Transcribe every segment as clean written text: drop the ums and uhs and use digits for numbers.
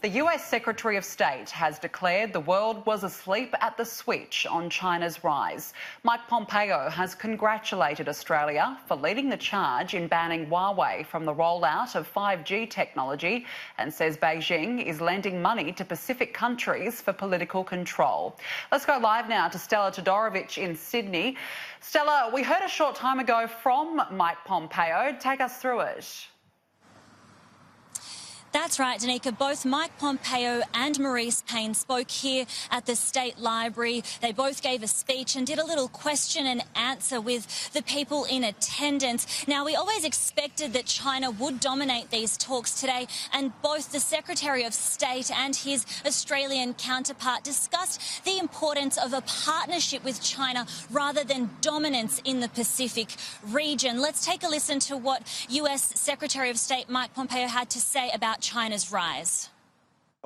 The US Secretary of State has declared the world was asleep at the switch on China's rise. Mike Pompeo has congratulated Australia for leading the charge in banning Huawei from the rollout of 5G technology and says Beijing is lending money to Pacific countries for political control. Let's go live now to Stella Todorovic in Sydney. Stella, we heard a short time ago from Mike Pompeo. Take us through it. That's right, Danica. Both Mike Pompeo and Marise Payne spoke here at the State Library. They both gave a speech and did a little question and answer with the people in attendance. Now, we always expected that China would dominate these talks today, and both the Secretary of State and his Australian counterpart discussed the importance of a partnership with China rather than dominance in the Pacific region. Let's take a listen to what US Secretary of State Mike Pompeo had to say about China's rise.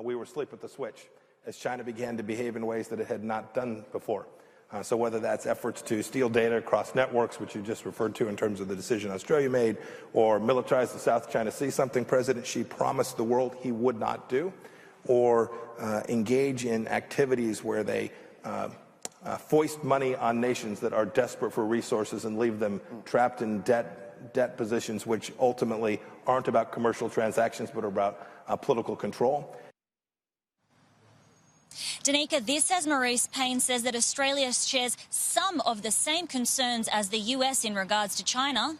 We were asleep at the switch as China began to behave in ways that it had not done before. So whether that's efforts to steal data across networks, which you just referred to in terms of the decision Australia made, or militarize the South China Sea, something President Xi promised the world he would not do, or engage in activities where they foist money on nations that are desperate for resources and leave them trapped in debt positions which ultimately aren't about commercial transactions but are about political control. Danica, this, as Marise Payne says, that Australia shares some of the same concerns as the US in regards to China.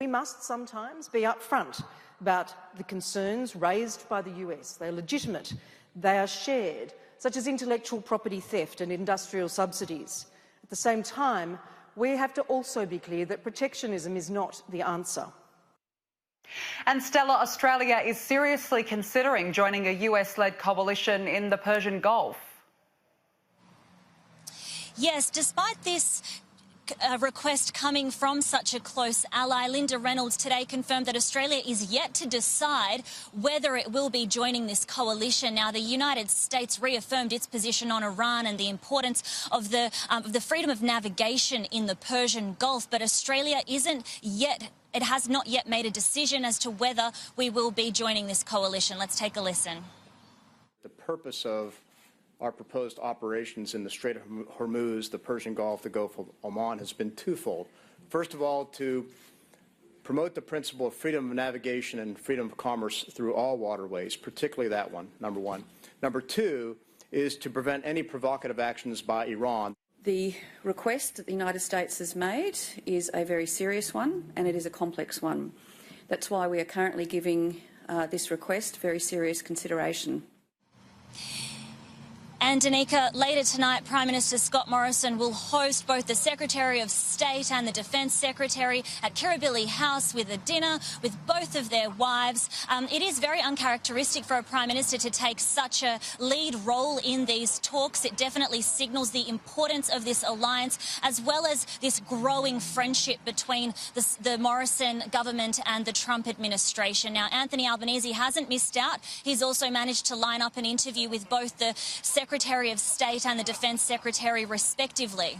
We must sometimes be upfront about the concerns raised by the US. They are legitimate, they are shared, such as intellectual property theft and industrial subsidies. At the same time, we have to also be clear that protectionism is not the answer. And Stella, Australia is seriously considering joining a US-led coalition in the Persian Gulf. Yes, despite this request coming from such a close ally, Linda Reynolds today confirmed that Australia is yet to decide whether it will be joining this coalition. Now, the United States reaffirmed its position on Iran and the importance of the freedom of navigation in the Persian Gulf, but Australia has not yet made a decision as to whether we will be joining this coalition. Let's take a listen. The purpose of our proposed operations in the Strait of Hormuz, the Persian Gulf, the Gulf of Oman has been twofold. First of all, to promote the principle of freedom of navigation and freedom of commerce through all waterways, particularly that one, number one. Number two is to prevent any provocative actions by Iran. The request that the United States has made is a very serious one, and it is a complex one. That's why we are currently giving this request very serious consideration. And Danica, later tonight, Prime Minister Scott Morrison will host both the Secretary of State and the Defence Secretary at Kirribilli House with a dinner with both of their wives. It is very uncharacteristic for a Prime Minister to take such a lead role in these talks. It definitely signals the importance of this alliance, as well as this growing friendship between the Morrison government and the Trump administration. Now, Anthony Albanese hasn't missed out. He's also managed to line up an interview with both the Secretary of State and the Defence Secretary, respectively.